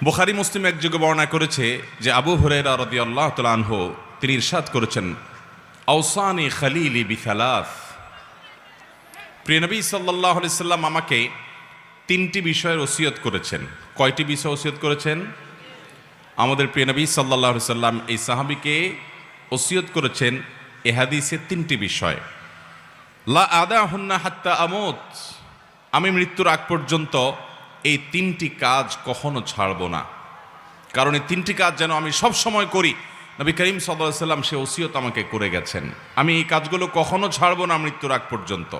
বুখারী মুসলিম একযোগে বর্ণনা করেছে যে আবু হুরায়রা রাদিয়াল্লাহু তাআলা আনহু তিনি ইরশাদ করেছেন, আওসানি খলিলি বিসালাস, প্রিয় নবী সাল্লাল্লাহু আলাইহি সাল্লাম আমাকে তিনটি বিষয়ের ওসিয়ত করেছেন। কয়টি বিষয় ওসিয়ত করেছেন? আমাদের প্রিয় নবী সাল্লাল্লাহু আলাইহি সাল্লাম এই সাহাবীকে ওসিয়ত করেছেন এ হাদিসে তিনটি বিষয়। লা আদাহুন্না হাত্তা আমুত, আমি মৃত্যুর আগ পর্যন্ত এই তিনটি কাজ কখনো ছাড়ব না, কারণ এই তিনটি কাজ যেন আমি সব সময় করি। নবী করিম সাল্লাল্লাহু আলাইহি সাল্লাম সে ওসিয়ত আমাকে করে গেছেন, আমি এই কাজগুলো কখনো ছাড়ব না মৃত্যুর আগ পর্যন্ত।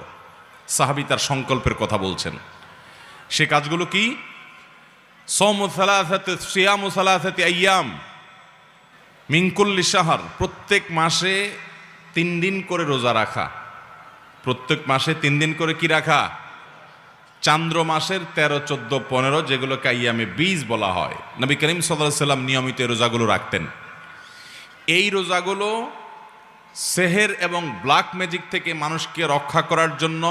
সাহাবী তার সংকল্পের কথা বলছেন। সে কাজগুলো কি? সিয়ামু সালাসাতি আইয়াম মিন কুল্লি শাহর, প্রত্যেক মাসে 3 দিন করে রোজা রাখা। প্রত্যেক মাসে 3 দিন করে কি রাখা? চান্দ্র মাসের 13, 14, 15 যেগুলোকে আইয়ামে বীজ বলা হয়। নবী করিম সাল্লাল্লাহু আলাইহি সাল্লাম নিয়মিত এই রোজাগুলো রাখতেন। এই রোজাগুলো সেহের এবং ব্ল্যাক ম্যাজিক থেকে মানুষকে রক্ষা করার জন্য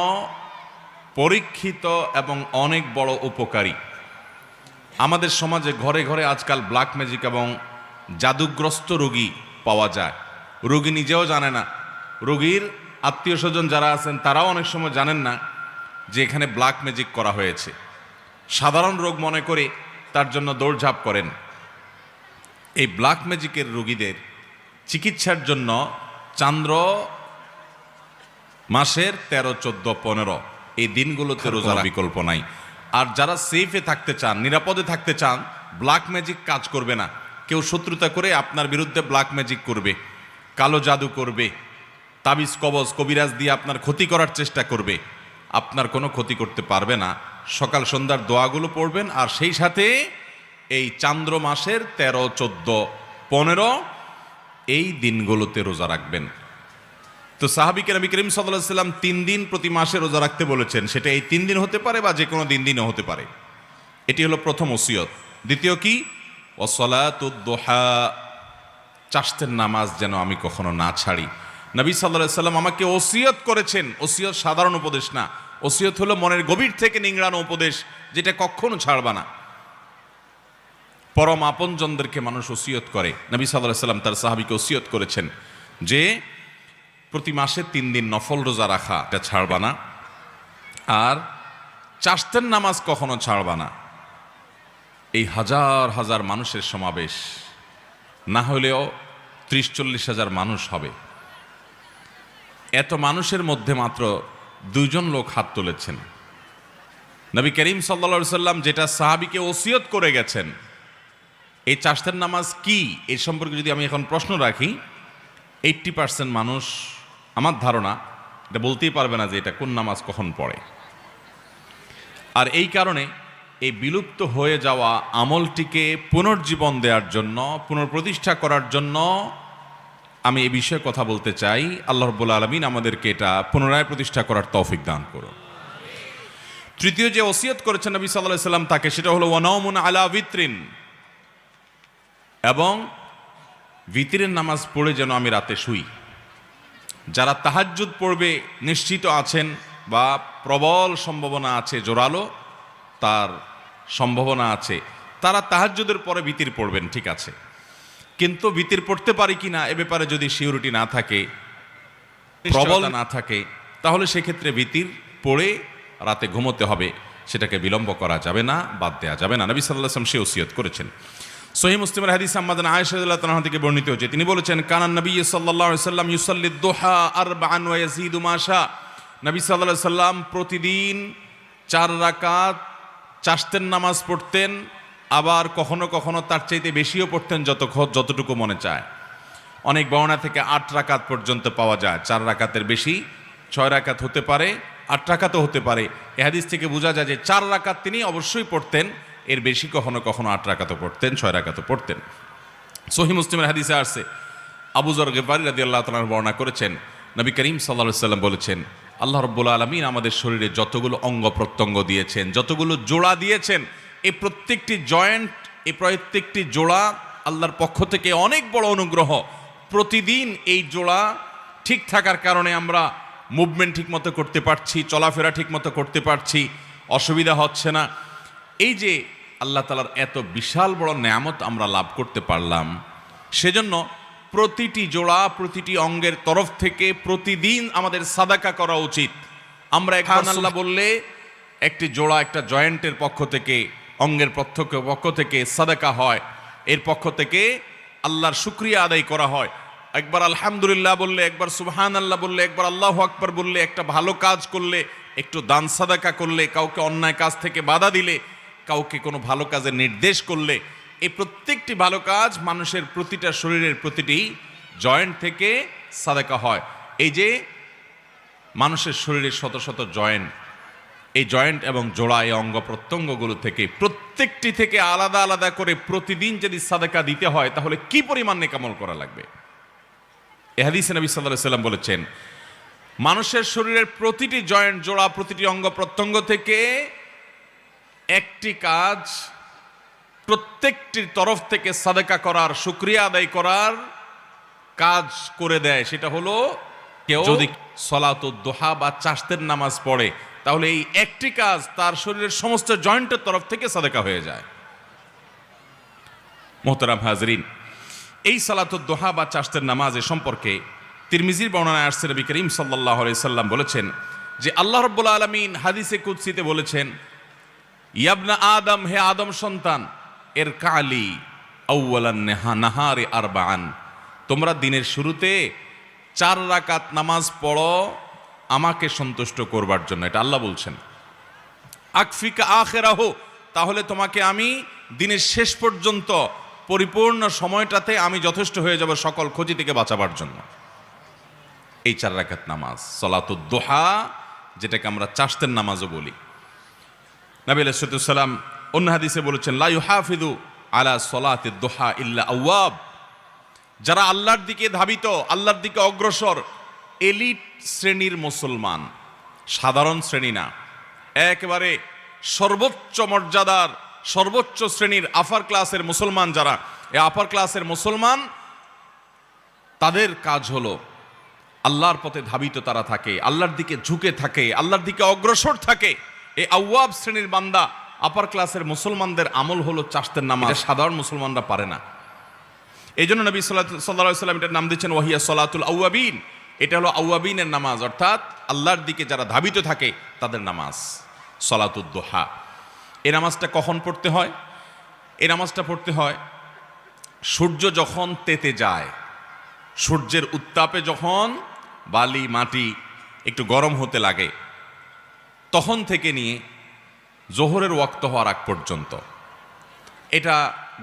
পরীক্ষিত এবং অনেক বড় উপকারী। আমাদের সমাজে ঘরে ঘরে আজকাল ব্ল্যাক ম্যাজিক এবং জাদুগ্রস্ত রোগী পাওয়া যায়। রোগী নিজেও জানে না, রোগীর আত্মীয় স্বজন যারা আছেন তারাও অনেক সময় জানেন না যে এখানে ব্ল্যাক ম্যাজিক করা হয়েছে। সাধারণ রোগ মনে করে তার জন্য দৌড়ঝাঁপ করেন। এই ব্ল্যাক ম্যাজিকের রোগীদের চিকিৎসার জন্য চান্দ্র মাসের 13, 14, 15 এই দিনগুলোতে রোজার বিকল্প নাই। আর যারা সেফে থাকতে চান, নিরাপদে থাকতে চান, ব্ল্যাক ম্যাজিক কাজ করবে না। কেউ শত্রুতা করে আপনার বিরুদ্ধে ব্ল্যাক ম্যাজিক করবে, কালো জাদু করবে, তাবিজ কবজ কবিরাজ দিয়ে আপনার ক্ষতি করার চেষ্টা করবে, আপনার কোনো ক্ষতি করতে পারবে না। সকাল সন্ধ্যার দোয়াগুলো পড়বেন আর সেই সাথে এই চান্দ্র মাসের 13, 14, 15 এই দিনগুলোতে রোজা রাখবেন। তো সাহাবীকে নবী করিম সাল্লাল্লাহু আলাইহি সাল্লাম 3 দিন প্রতি মাসে রোজা রাখতে বলেছেন। সেটা এই 3 দিন হতে পারে বা যে কোনো দিনও হতে পারে। এটি হলো প্রথম ওসিয়ত। দ্বিতীয় কি? ওয়াসসালাতুদ দুহা, চাষতের নামাজ যেন আমি কখনো না ছাড়ি। নবী সাল্লাল্লাহু আলাইহি সাল্লাম আমাকে ওসিয়ত করেছেন। ওসিয়ত সাধারণ উপদেশ না, ওসিয়ত হলো মনের গভীর থেকে নিংড়ানো উপদেশ, যেটা কখনো ছাড়বা না। পরম আপনজনদেরকে মানুষ ওসিয়ত করে। নবী সাল্লাল্লাহু আলাইহি সাল্লাম তার সাহাবীকে ওসিয়ত করেছেন যে প্রতি মাসে 3 দিন নফল রোজা রাখা এটা ছাড়বা না, আর চাষতের নামাজ কখনো ছাড়বা না। এই হাজার হাজার মানুষের সমাবেশ, না হলেও 30-40 হাজার মানুষ হবে। এত মানুষের মধ্যে মাত্র 2 জন লোক হাত তুলেছেন। নবী করিম সাল্লাল্লাহু আলাইহি সাল্লাম যেটা সাহাবীকে ওসিয়ত করে গেছেন, এই চাষতের নামাজ কি এর সম্পর্কে যদি আমি এখন প্রশ্ন রাখি, 80% মানুষ আমার ধারণা এটা বলতেই পারবে না যে এটা কোন নামাজ কখন পড়ে। আর এই কারণে এই বিলুপ্ত হয়ে যাওয়া আমলটিকে পুনর্জীবন দেওয়ার জন্য, পুনঃপ্রতিষ্ঠা করার জন্য আমি এই বিষয়ে কথা বলতে চাই। আল্লাহ রাব্বুল আলামিন আমাদেরকে এটা পুনরায় প্রতিষ্ঠা করার তৌফিক দান করুন। তৃতীয় যে ওসিয়ত করেছেন নবী সাল্লাল্লাহু আলাইহি সাল্লাম তাকে, সেটা হলো ওয়ানাউমুন আলা বিত্রিন, এবং বিতরের নামাজ পড়ে যেন আমি রাতে শুই। যারা তাহাজ্জুদ পড়বে নিশ্চিত আছেন বা প্রবল সম্ভাবনা আছে, জোরালো তার সম্ভাবনা আছে, তারা তাহাজ্জুদের পরে বিতির পড়বেন, ঠিক আছে। কিন্তু বিতির পড়তে পারি কিনা এ ব্যাপারে যদি সিউরিটি না থাকে, প্রবল না থাকে, তাহলে সেক্ষেত্রে বিতির পড়ে রাতে ঘুমোতে হবে। সেটাকে বিলম্ব করা যাবে না, বাদ দেওয়া যাবে না। নবী সাল্লাল্লাহু আলাইহি ওয়াসাল্লাম সে ওসিয়ত করেছেন। সহিহ মুসলিমের হাদিস আম্মাজান আয়েশা রাদিয়াল্লাহু তাআলা থেকে বর্ণিত হয়েছে, তিনি বলেছেন, কানান নবী সাল্লাল্লাহু আলাইহি ওয়াসাল্লাম ইউসাল্লি দুহা 4 ওয়া ইয়াজিদু মা শা। নবী সাল্লাল্লাহু আলাইহি ওয়াসাল্লাম প্রতিদিন 4 রাকাত চাষতের নামাজ পড়তেন, আবার কখনো কখনো তার চাইতে বেশিও পড়তেন যতটুকু মনে চায়। অনেক বর্ণনা থেকে 8 রাকাত পর্যন্ত পাওয়া যায়। 4 রাকাতের বেশি 6 রাকাত হতে পারে, 8 রাকাতও হতে পারে। এই হাদিস থেকে বোঝা যায় যে 4 রাকাত তিনি অবশ্যই পড়তেন, এর বেশি কখনো কখনো 8 রাকাতও পড়তেন, 6 রাকাতও পড়তেন। সহিহ মুসলিমের হাদিসে আসছে, আবু যর গিফারী রাদিয়াল্লাহু তাআলা বর্ণনা করেছেন, নবী করিম সাল্লাল্লাহু আলাইহি ওয়াসাল্লাম বলেছেন, আল্লাহ রাব্বুল আলামিন আমাদের শরীরে যতগুলো অঙ্গ প্রত্যঙ্গ দিয়েছেন, যতগুলো জোড়া দিয়েছেন, এই প্রত্যেকটি জয়েন্ট, এই প্রত্যেকটি জোড়া আল্লাহর পক্ষ থেকে অনেক বড় অনুগ্রহ। প্রতিদিন এই জোড়া ঠিক থাকার কারণে আমরা মুভমেন্ট ঠিকমতো করতে পারছি, চলাফেরা ঠিকমতো করতে পারছি, অসুবিধা হচ্ছে না। এই যে আল্লাহ তাআলার এত বিশাল বড় নেয়ামত আমরা লাভ করতে পারলাম, সেজন্য প্রতিটি জোড়া, প্রতিটি অঙ্গের তরফ থেকে প্রতিদিন আমাদের সাদাকা করা উচিত। আমরা সুবহানাল্লাহ বললে একটি জোড়া, একটা জয়েন্টের পক্ষ থেকে, অঙ্গের পক্ষ থেকে সাদাকা হয়, এর পক্ষ থেকে আল্লাহর শুকরিয়া আদায় করা হয়। একবার আলহামদুলিল্লাহ বললে, একবার সুবহানাল্লাহ বললে, একবার আল্লাহু আকবার বললে, একটা ভালো কাজ করলে, একটু দান সাদাকা করলে, কাউকে অন্যায় কাজ থেকে বাধা দিলে, কাউকে কোনো ভালো কাজের নির্দেশ করলে, এই প্রত্যেকটি ভালো কাজ মানুষের প্রতিটা শরীরের প্রতিটি জয়েন্ট থেকে সাদাকা হয়। এই যে মানুষের শরীরের শত শত জয়েন্ট, এই জয়েন্ট এবং জোড়া, এই অঙ্গ প্রত্যঙ্গগুলো থেকে প্রত্যেকটি থেকে আলাদা আলাদা করে প্রতিদিন যদি সাদাকা দিতে হয়, তাহলে কি পরিমাণ নেকামল করা লাগবে। এই হাদিসে নবী সাল্লাল্লাহু আলাইহি ওয়াসাল্লাম বলেছেন, মানুষের শরীরের প্রতিটি জয়েন্ট, জোড়া, প্রতিটি অঙ্গ প্রত্যঙ্গ থেকে একটি কাজ প্রত্যেকটির তরফ থেকে সাদাকা করার, শুকরিয়া আদায় করার কাজ করে দেয়। সেটা হলো কেউ যদি সলাতুদ দুহা বা চাশতের নামাজ পড়ে, তাহলে এই একটি কাজ তার শরীরের সমস্ত জয়েন্টের তরফ থেকে সাদাকা হয়ে যায়। মোহতারাম হাজরিন, এই সালাতুদ দুহা বা চাশতের নামাজের সম্পর্কে তিরমিজির বর্ণনায় আসছে, নবী করিম সাল্লাল্লাহু আলাইহি সাল্লাম বলেছেন যে আল্লাহ রাব্বুল আলামিন হাদিসে কুদসিতে বলেছেন, ইয়াবনা আদম, হে আদম সন্তান, এর কালি আউয়ালান নাহারে আরবাআন, তোমরা দিনের শুরুতে 4 রাকাত নামাজ পড়ো আমাকে সন্তুষ্ট করবার জন্য। এটা আল্লাহ বলছেন। আকফিকা আখিরাহু, তাহলে তোমাকে আমি দিনের শেষ পর্যন্ত পরিপূর্ণ সময়টাতে আমি যথেষ্ট হয়ে যাব সকল ক্ষতি থেকে বাঁচাবার জন্য। এই 4 রাকাত নামাজ সালাতুদ দুহা, যেটাকে আমরা চাশতের নামাজও বলি। নবী আলাইহিস সালাম অন্য হাদিসে বলেছেন, লা ইউহাফিযু আলা সালাতিদ দুহা ইল্লা আওয়াব, যারা আল্লাহর দিকে ধাবিত, আল্লাহর দিকে অগ্রসর, এলিট শ্রেণীর মুসলমান, সাধারণ শ্রেণী না, একেবারে সর্বোচ্চ মর্যাদার, সর্বোচ্চ শ্রেণীর আপার ক্লাসের মুসলমান যারা, এই আপার ক্লাসের মুসলমান, তাদের কাজ হলো আল্লাহর পথে ধাবিত তারা থাকে, আল্লাহর দিকে ঝুঁকে থাকে, আল্লাহর দিকে অগ্রসর থাকে। এই আওয়াব শ্রেণীর বান্দা, আপার ক্লাসের মুসলমানদের আমল হলো চাশতের নামাজ। সাধারণ মুসলমানরা পারে না। এই জন্য নবী সাল্লাল্লাহু আলাইহি ওয়াসাল্লাম এটার নাম দিচ্ছেন ওয়াহিয়া সলাতুল আওয়াবিন। এটা হলো আওয়াবিনের নামাজ, অর্থাৎ আল্লাহর দিকে যারা ধাবিত থাকে তাদের নামাজ সলাতুদ দুহা। এই নামাজটা কখন পড়তে হয়? এই নামাজটা পড়তে হয় সূর্য যখন তেতে যায়, সূর্যের উত্তাপে যখন বালি মাটি একটু গরম হতে লাগে, তখন থেকে নিয়ে জোহরের ওয়াক্ত হওয়ার আগ পর্যন্ত। এটা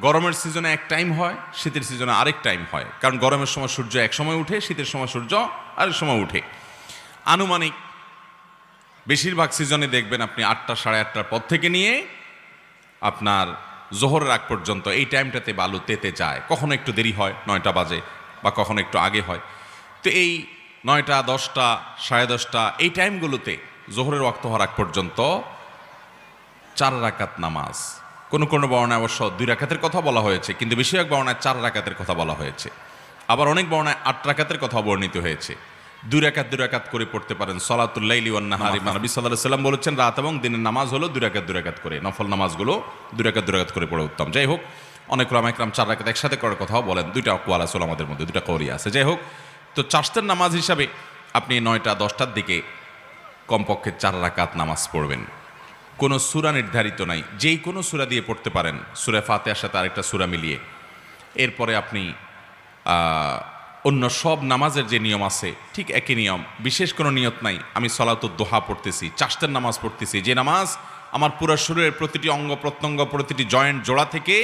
গরমের সিজনে এক টাইম হয়, শীতের সিজনে আরেক টাইম হয়। কারণ গরমের সময় সূর্য এক সময় উঠে, শীতের সময় সূর্য আরেক সময় উঠে। আনুমানিক বেশিরভাগ সিজনে দেখবেন আপনি 8টা সাড়ে 8টার পর থেকে নিয়ে আপনার জোহরের আগ পর্যন্ত এই টাইমটাতে বালু তেতে যায়। কখনো একটু দেরি হয়, 9টা বাজে, বা কখনো একটু আগে হয়। তো এই 9টা, 10টা, সাড়ে 10টা এই টাইমগুলোতে জোহরের ওয়াক্ত হওয়ার আগ পর্যন্ত 4 রাকাত নামাজ। কোনো কোনো বর্ণায় অবশ্য 2 রাকাতের কথা বলা হয়েছে, কিন্তু বেশিরভাগ বর্ণায় 4 রাকাতের কথা বলা হয়েছে। আবার অনেক বর্ণায় 8 রাকাতের কথা বর্ণিত হয়েছে। 2 রাকাত করে পড়তে পারেন। সলাতুল লাইলি ওয়ান নাহারি, নবী সাল্লাল্লাহু আলাইহি ওয়াসাল্লাম বলেছেন রাত এবং দিনের নামাজ হলো 2 রাকাত করে। নফল নামাজগুলো 2 রাকাত করে পড়ে উত্তম। যাই হোক, অনেক উলামা ইকরাম 4 রাকাত একসাথে করার কথাও বলেন। 2টা আকওয়াল আছে ওলামাদের মধ্যে, 2টা কওলি আছে। যাই হোক, তো চাশতের নামাজ হিসাবে আপনি 9টা 10টার দিকে কমপক্ষে 4 রাকাত নামাজ পড়বেন। কোনো সূরা নির্ধারিত নাই, যেই কোনো সূরা দিয়ে পড়তে পারেন, সূরা ফাতিহার সাথে আরেকটা সূরা মিলিয়ে। এরপরে আপনি অন্য সব নামাজের যে নিয়ম আছে ঠিক একই নিয়ম, বিশেষ কোনো নিয়ত নাই। আমি সলাতুদ দুহা পড়তেছি, চাশতের নামাজ পড়তেছি, যে নামাজ আমার পুরো শরীরের প্রতিটি অঙ্গ প্রত্যঙ্গ, প্রতিটি জয়েন্ট জোড়া থেকে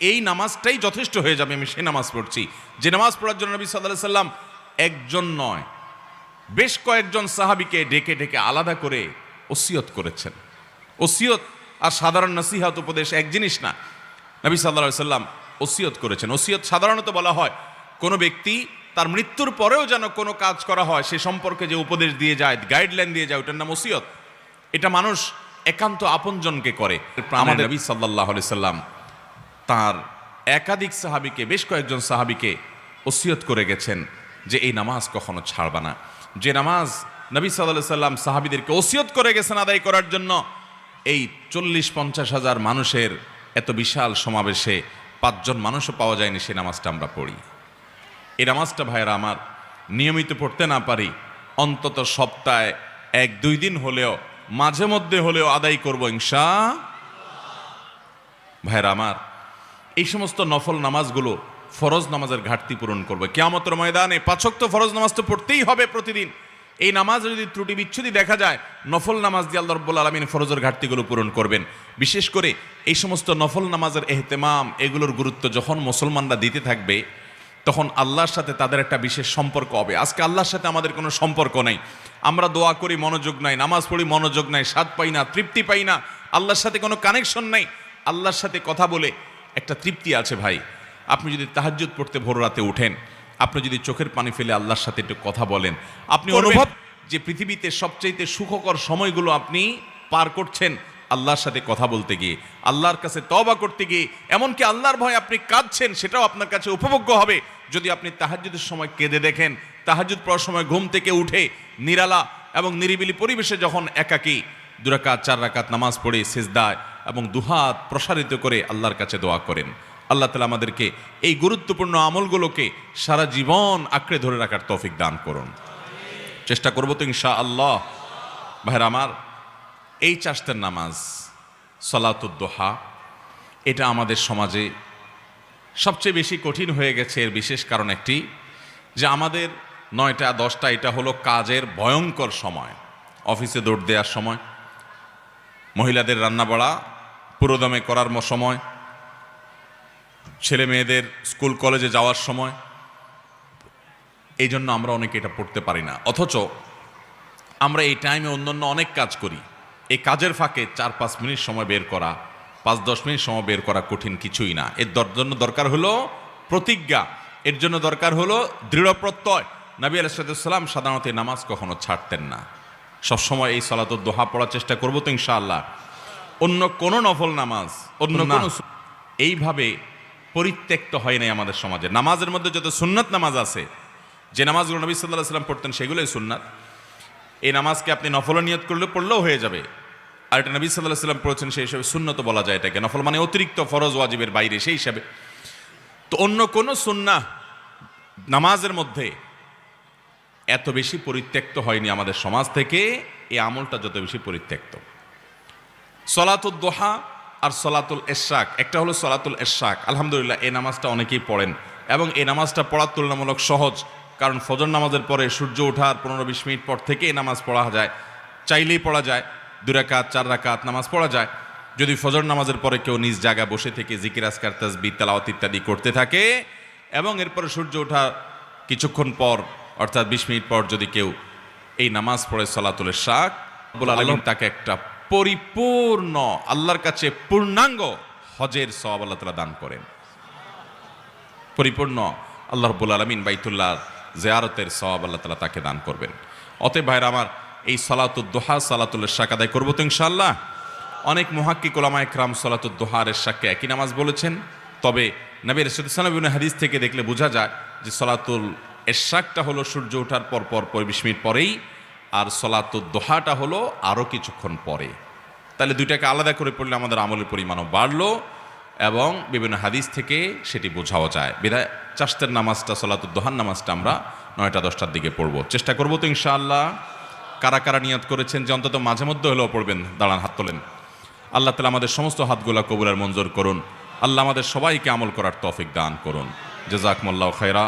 এই নামাজটাই যথেষ্ট হয়ে যাবে, আমি সেই নামাজ পড়ছি। যে নামাজ পড়ার জন্য নবী সাল্লাল্লাহু আলাইহি সাল্লাম একজন নয়, বেশ কয়েকজন সাহাবীকে ডেকে ডেকে আলাদা করে ওসিয়ত করেছেন। ওসিয়ত আর সাধারণ নসিহত উপদেশ এক জিনিস না। নবী সাল্লাল্লাহু আলাইহি সাল্লাম ওসিয়ত করেছেন। ওসিয়ত সাধারণত বলা হয় কোনো ব্যক্তি তার মৃত্যুর পরেও যেন কোনো কাজ করা হয় সে সম্পর্কে যে উপদেশ দিয়ে যায়, গাইডলাইন দিয়ে যায়, ওটার নাম ওসিয়ত। এটা মানুষ একান্ত আপনজনকে করে। আমাদের নবী সাল্লাল্লাহু আলাইহি সাল্লাম তার একাধিক সাহাবীকে, বেশ কয়েকজন সাহাবীকে ওসিয়ত করে গেছেন যে এই নামাজ কখনো ছাড়বা না। যে নামাজ নবী সাল্লাল্লাহু আলাইহি সাল্লাম সাহাবীদেরকে ওসিয়ত করে গেছেন আদায় করার জন্য, এই 40-50 হাজার মানুষের এত বিশাল সমাবেশে 5 জন মানুষও পাওয়া যায়নি, সে নামাজটা আমরা পড়ি। এই নামাজটা ভাইয়েরা আমার নিয়মিত পড়তে না পারি, অন্তত সপ্তাহে 1-2 দিন হলেও মাঝে মধ্যে হলেও আদায় করব ভাইয়েরা আমার। এই সমস্ত নফল নামাজগুলো ফরজ নামাজের ঘাটতি পূরণ করবে কিয়ামতের ময়দানে। 5 ওয়াক্ত ফরজ নামাজ তো পড়তেই হবে প্রতিদিন। এই নামাজে যদি ত্রুটি বিচ্ছুতি দেখা যায়, নফল নামাজ দিয়ে আল্লাহ রাব্বুল আলামিন ফরজের ঘাটতিগুলো পূরণ করবেন। বিশেষ করে এই সমস্ত নফল নামাজের এহতেমাম, এগুলোর গুরুত্ব যখন মুসলমানরা দিতে থাকবে, তখন আল্লাহর সাথে তাদের একটা বিশেষ সম্পর্ক হবে। আজকে আল্লাহর সাথে আমাদের কোনো সম্পর্ক নাই, আমরা দোয়া করি মনোযোগ নাই, নামাজ পড়ি মনোযোগ নাই, স্বাদ পাই না, তৃপ্তি পাই না, আল্লাহর সাথে কোনো কানেকশন নাই। আল্লাহর সাথে কথা বলে একটা তৃপ্তি আছে ভাই। আপনি যদি তাহাজ্জুদ পড়তে ভোর রাতে উঠেন, আপনি যদি চোখের পানি ফেলে আল্লাহর সাথে একটু কথা বলেন, আপনি অনুভব যে পৃথিবীতে সবচাইতে সুখকর সময়গুলো আপনি পার করছেন আল্লাহর সাথে কথা বলতে গিয়ে, আল্লাহর কাছে তওবা করতে গিয়ে। এমনকি আল্লাহর ভয় আপনি কাঁদছেন, সেটাও আপনার কাছে উপভোগ্য হবে যদি আপনি তাহাজ্জুদের সময় কেঁদে দেখেন। তাহাজ্জুদ পড়ার সময় ঘুম থেকে উঠে নিরালা এবং নিরিবিলি পরিবেশে যখন একাকী 2 রাকাত 4 রাকাত নামাজ পড়ে সিজদায় এবং দুহাত প্রসারিত করে আল্লাহর কাছে দোয়া করেন। আল্লাহ তাআলা আমাদেরকে এই গুরুত্বপূর্ণ আমলগুলোকে সারা জীবন আঁকড়ে ধরে রাখার তৌফিক দান করুন। চেষ্টা করব তো ইনশাআল্লাহ। ভাইরা আমার, এই চাশতের নামাজ সালাতুদ দুহা, এটা আমাদের সমাজে সবচেয়ে বেশি কঠিন হয়ে গেছে। এর বিশেষ কারণ একটি, যে আমাদের 9টা 10টা এটা হলো কাজের ভয়ঙ্কর সময়, অফিসে দৌড় দেওয়ার সময়, মহিলাদের রান্নাবাড়া পুরোদমে করার সময়, ছেলে মেয়েদের স্কুল কলেজে যাওয়ার সময়। এই জন্য আমরা অনেকে এটা পড়তে পারি না। অথচ আমরা এই টাইমে অন্যান্য অনেক কাজ করি। এই কাজের ফাঁকে 4-5 মিনিট সময় বের করা, 5-10 মিনিট সময় বের করা কঠিন কিছুই না। এর জন্য দরকার হলো প্রতিজ্ঞা, এর জন্য দরকার হলো দৃঢ় প্রত্যয়। নবী আলাইহিস সালাম সাধারণত এই নামাজ কখনো ছাড়তেন না। সবসময় এই সালাতুদ দুহা পড়ার চেষ্টা করবো তো ইনশাআল্লাহ। অন্য কোনো নফল নামাজ, অন্য কোনো এইভাবে পরিত্যক্ত হয় নাই আমাদের সমাজে। নামাজের মধ্যে যত সুন্নাত নামাজ আছে, যে নামাজগুলো নবী সাল্লাল্লাহু আলাইহি ওয়াসাল্লাম পড়তেন, সেগুলোই সুন্নাত। এই নামাজকে আপনি নফল নিয়ত করলে পড়লেও হয়ে যাবে। আর এটা নবী সাল্লাল্লাহু আলাইহি ওয়াসাল্লাম পড়েছেন, সেই হিসাবে সুন্নত বলা যায় এটাকে। নফল মানে অতিরিক্ত ফরজ ওয়াজিবের বাইরে, সেই হিসাবে। তো অন্য কোনো সুন্নাহ নামাজের মধ্যে এত বেশি পরিত্যক্ত হয়নি আমাদের সমাজ থেকে, এই আমলটা যত বেশি পরিত্যক্ত। সলাতুদ দুহা আর সলাতুল ইশরাক, একটা হলো সলাতুল ইশরাক। আলহামদুলিল্লাহ এই নামাজটা অনেকেই পড়েন এবং এই নামাজটা পড়ার তুলনামূলক সহজ। কারণ ফজর নামাজের পরে সূর্য ওঠার 15-20 মিনিট পর থেকে এই নামাজ পড়া যায়, চাইলেই পড়া যায়। 2 রাকাত 4 রাকাত নামাজ পড়া যায় যদি ফজর নামাজের পরে কেউ নিজ জায়গায় বসে থেকে জিকির আজকার তাসবিহ তেলাওয়াত ইত্যাদি করতে থাকে, এবং এরপরে সূর্য ওঠার কিছুক্ষণ পর অর্থাৎ 20 মিনিট পর যদি কেউ এই নামাজ পড়ে সলাতুল ইশরাক, রব্বুল আলামিন তাকে একটা পরিপূর্ণ আল্লাহর কাছে পূর্ণাঙ্গ হজের সওয়াব আল্লাহ তাআলা দান করেন। পরিপূর্ণ আল্লাহ রাব্বুল আলামিন বাইতুল্লাহ জিয়ারতের সওয়াব আল্লাহ তাআলা তাকে দান করবেন। অতএব ভাইরা আমার, এই সালাতুদ দুহা সালাতুল ইশরাক আদায় করব তো ইনশাআল্লাহ। অনেক মুহাক্কিক উলামায়ে কেরাম সালাতুদ দুহা আর ইশরাককে একই নামাজ বলেছেন। তবে নবী রাসূলুল্লাহ সাল্লাল্লাহু আলাইহি ওয়াসাল্লাম হাদিস থেকে দেখলে বোঝা যায় যে সালাতুল ইশরাকটা হলো সূর্য ওঠার পর 20 মিনিট পরেই, আর সলাতুদ দুহাটা হলো আরও কিছুক্ষণ পরে। তাহলে দুইটাকে আলাদা করে পড়লে আমাদের আমলের পরিমাণও বাড়লো এবং বিভিন্ন হাদিস থেকে সেটি বোঝাও যায়। বিধায় চাশতের নামাজটা, সলাতুদ দুহার নামাজটা আমরা 9টা 10টার দিকে পড়বো, চেষ্টা করবো তো ইনশাআল্লাহ। কারা কারা নিয়ত করেছেন যে অন্তত মাঝে মধ্যে হলেও পড়বেন, দাঁড়ান, হাত তোলেন। আল্লাহ তাআলা আমাদের সমস্ত হাতগুলা কবুল আর মঞ্জুর করুন। আল্লাহ আমাদের সবাইকে আমল করার তৌফিক দান করুন। জাযাকুমুল্লাহু খায়রা।